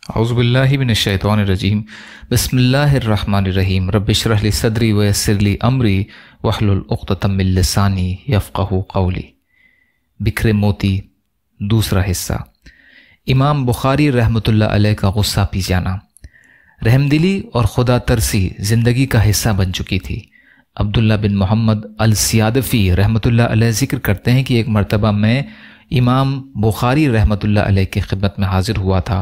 اعوذ باللہ من الشیطان الرجیم بسم اللہ الرحمن الرحیم رب اشرح لی صدری ویسر لی امری واحلل عقدۃ من لسانی یفقہوا قولی۔ بکھرے موتی دوسرا حصہ۔ امام بخاری رحمۃ اللہ علیہ کا غصہ پی جانا۔ رحمدلی اور خدا ترسی زندگی کا حصہ بن چکی تھی۔ عبداللہ بن محمد السیادفی رحمۃ اللہ علیہ ذکر کرتے ہیں کہ ایک مرتبہ میں امام بخاری رحمۃ اللہ علیہ کی خدمت میں حاضر ہوا تھا۔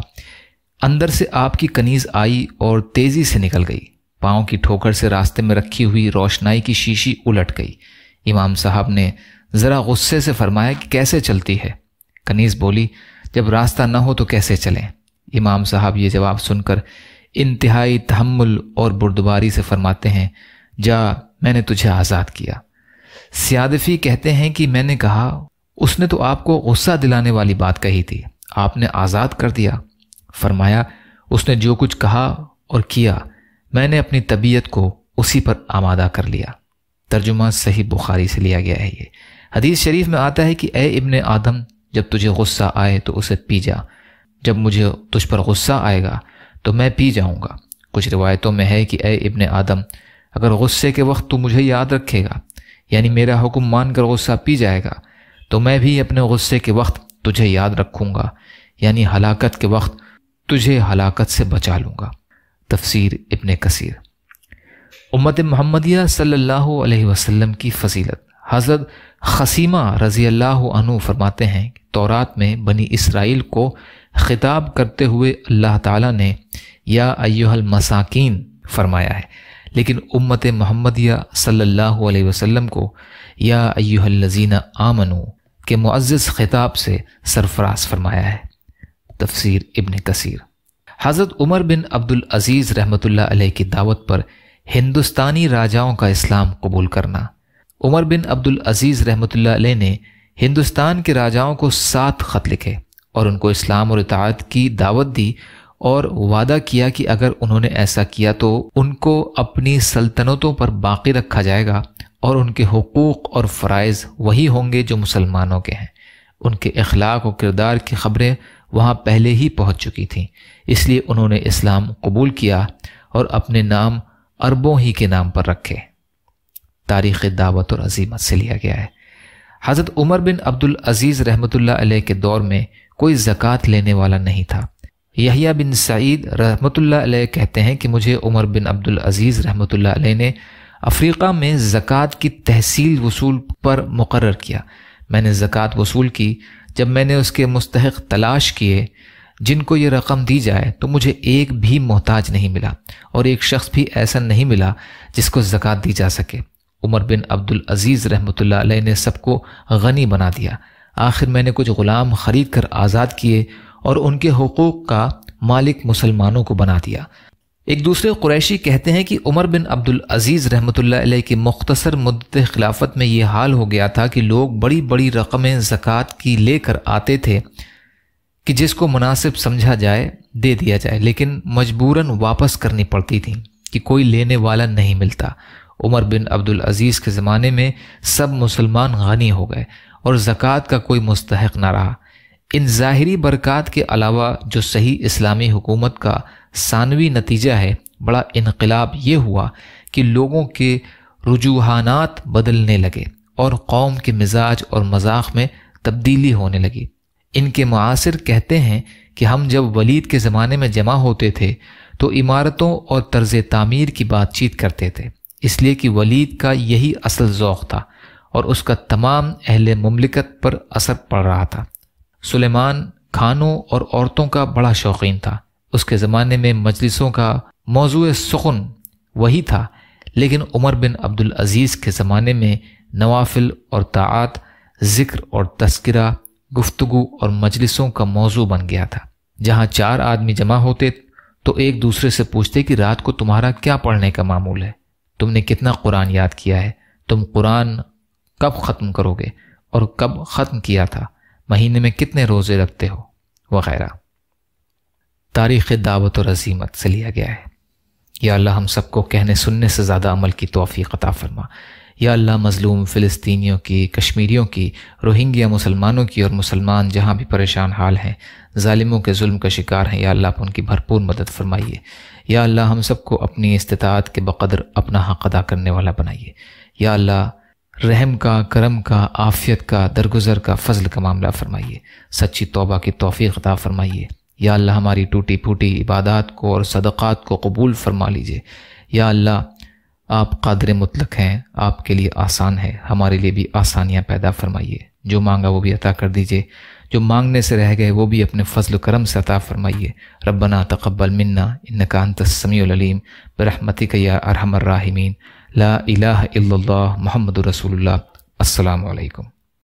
اندر سے آپ کی کنیز آئی اور تیزی سے نکل گئی۔ پاؤں کی ٹھوکر سے راستے میں رکھی ہوئی روشنائی کی شیشی الٹ گئی۔ امام صاحب نے ذرا غصے سے فرمایا کہ کیسے چلتی ہے؟ کنیز بولی، جب راستہ نہ ہو تو کیسے چلیں؟ امام صاحب یہ جواب سن کر انتہائی تحمل اور بردباری سے فرماتے ہیں، جا، میں نے تجھے آزاد کیا۔ سیادفی کہتے ہیں کہ میں نے کہا، اس نے تو آپ کو غصہ دلانے والی بات کہی تھی، آپ نے آزاد کر دیا۔ فرمایا، اس نے جو کچھ کہا اور کیا، میں نے اپنی طبیعت کو اسی پر آمادہ کر لیا۔ ترجمہ صحیح بخاری سے لیا گیا ہے۔ یہ حدیث شریف میں آتا ہے کہ اے ابن آدم، جب تجھے غصہ آئے تو اسے پی جا، جب مجھے تجھ پر غصہ آئے گا تو میں پی جاؤں گا۔ کچھ روایتوں میں ہے کہ اے ابن آدم، اگر غصے کے وقت تو مجھے یاد رکھے گا، یعنی میرا حکم مان کر غصہ پی جائے گا، تو میں بھی اپنے غصے کے وقت تجھے یاد رکھوں گا، یعنی ہلاکت کے وقت تجھے ہلاکت سے بچا لوں گا۔ تفسیر ابن کثیر۔ امت محمدیہ صلی اللہ علیہ وسلم کی فضیلت۔ حضرت خصیمہ رضی اللہ عنہ فرماتے ہیں کہ تورات میں بنی اسرائیل کو خطاب کرتے ہوئے اللہ تعالیٰ نے یا ایھا المساکین فرمایا ہے، لیکن امت محمدیہ صلی اللہ علیہ وسلم کو یا ایھا الذین آمنوا کے معزز خطاب سے سرفراز فرمایا ہے۔ تفسیر ابن کثیر۔ حضرت عمر بن عبدالعزیز رحمۃ اللہ علیہ کی دعوت پر ہندوستانی راجاؤں کا اسلام قبول کرنا۔ عمر بن عبدالعزیز رحمۃ اللہ علیہ نے ہندوستان کے راجاؤں کو 7 خط لکھے اور ان کو اسلام اور اطاعت کی دعوت دی اور وعدہ کیا کہ اگر انہوں نے ایسا کیا تو ان کو اپنی سلطنتوں پر باقی رکھا جائے گا اور ان کے حقوق اور فرائض وہی ہوں گے جو مسلمانوں کے ہیں۔ ان کے اخلاق و کردار کی خبریں وہاں پہلے ہی پہنچ چکی تھیں، اس لیے انہوں نے اسلام قبول کیا اور اپنے نام عربوں ہی کے نام پر رکھے۔ تاریخ دعوت اور عزیمت سے لیا گیا ہے۔ حضرت عمر بن عبدالعزیز رحمۃ اللہ علیہ کے دور میں کوئی زکوٰۃ لینے والا نہیں تھا۔ یحییٰ بن سعید رحمۃ اللہ علیہ کہتے ہیں کہ مجھے عمر بن عبدالعزیز رحمۃ اللہ علیہ نے افریقہ میں زکوٰۃ کی تحصیل وصول پر مقرر کیا۔ میں نے زکوٰۃ وصول کی۔ جب میں نے اس کے مستحق تلاش کیے جن کو یہ رقم دی جائے تو مجھے ایک بھی محتاج نہیں ملا اور ایک شخص بھی ایسا نہیں ملا جس کو زکوٰۃ دی جا سکے۔ عمر بن عبدالعزیز رحمۃ اللہ علیہ نے سب کو غنی بنا دیا۔ آخر میں نے کچھ غلام خرید کر آزاد کیے اور ان کے حقوق کا مالک مسلمانوں کو بنا دیا۔ ایک دوسرے قریشی کہتے ہیں کہ عمر بن عبدالعزیز رحمۃ اللہ علیہ کی مختصر مدت خلافت میں یہ حال ہو گیا تھا کہ لوگ بڑی بڑی رقمیں زکوٰۃ کی لے کر آتے تھے کہ جس کو مناسب سمجھا جائے دے دیا جائے، لیکن مجبوراً واپس کرنی پڑتی تھی کہ کوئی لینے والا نہیں ملتا۔ عمر بن عبدالعزیز کے زمانے میں سب مسلمان غنی ہو گئے اور زکوٰۃ کا کوئی مستحق نہ رہا۔ ان ظاہری برکات کے علاوہ جو صحیح اسلامی حکومت کا ثانوی نتیجہ ہے، بڑا انقلاب یہ ہوا کہ لوگوں کے رجحانات بدلنے لگے اور قوم کے مزاج اور مذاق میں تبدیلی ہونے لگی۔ ان کے معاصر کہتے ہیں کہ ہم جب ولید کے زمانے میں جمع ہوتے تھے تو عمارتوں اور طرز تعمیر کی بات چیت کرتے تھے، اس لیے کہ ولید کا یہی اصل ذوق تھا اور اس کا تمام اہل مملکت پر اثر پڑ رہا تھا۔ سلیمان کھانوں اور عورتوں کا بڑا شوقین تھا۔ اس کے زمانے میں مجلسوں کا موضوع سخن وہی تھا، لیکن عمر بن عبدالعزیز کے زمانے میں نوافل اور طاعات، ذکر اور تذکرہ، گفتگو اور مجلسوں کا موضوع بن گیا تھا۔ جہاں 4 آدمی جمع ہوتے تو ایک دوسرے سے پوچھتے کہ رات کو تمہارا کیا پڑھنے کا معمول ہے، تم نے کتنا قرآن یاد کیا ہے، تم قرآن کب ختم کرو گے اور کب ختم کیا تھا، مہینے میں کتنے روزے رکھتے ہو، وغیرہ۔ تاریخ دعوت اور عزیمت سے لیا گیا ہے۔ یا اللہ ہم سب کو کہنے سننے سے زیادہ عمل کی توفیق عطا فرما۔ یا اللہ مظلوم فلسطینیوں کی، کشمیریوں کی، روہنگیا مسلمانوں کی اور مسلمان جہاں بھی پریشان حال ہیں، ظالموں کے ظلم کا شکار ہیں، یا اللہ آپ ان کی بھرپور مدد فرمائیے۔ یا اللہ ہم سب کو اپنی استطاعت کے بقدر اپنا حق ادا کرنے والا بنائیے۔ یا اللہ رحم کا، کرم کا، عافیت کا، درگزر کا، فضل کا معاملہ فرمائیے، سچی توبہ کی توفیق عطا فرمائیے۔ یا اللہ ہماری ٹوٹی پھوٹی عبادات کو اور صدقات کو قبول فرما لیجیے۔ یا اللہ آپ قادر مطلق ہیں، آپ کے لیے آسان ہے، ہمارے لیے بھی آسانیاں پیدا فرمائیے۔ جو مانگا وہ بھی عطا کر دیجیے، جو مانگنے سے رہ گئے وہ بھی اپنے فضل و کرم سے عطا فرمائیے۔ ربنا تقبل منا انک انت السمیع العلیم برحمتک یا ارحم الراحمین۔ لا الہ الا اللہ محمد رسول اللہ۔ السلام علیکم۔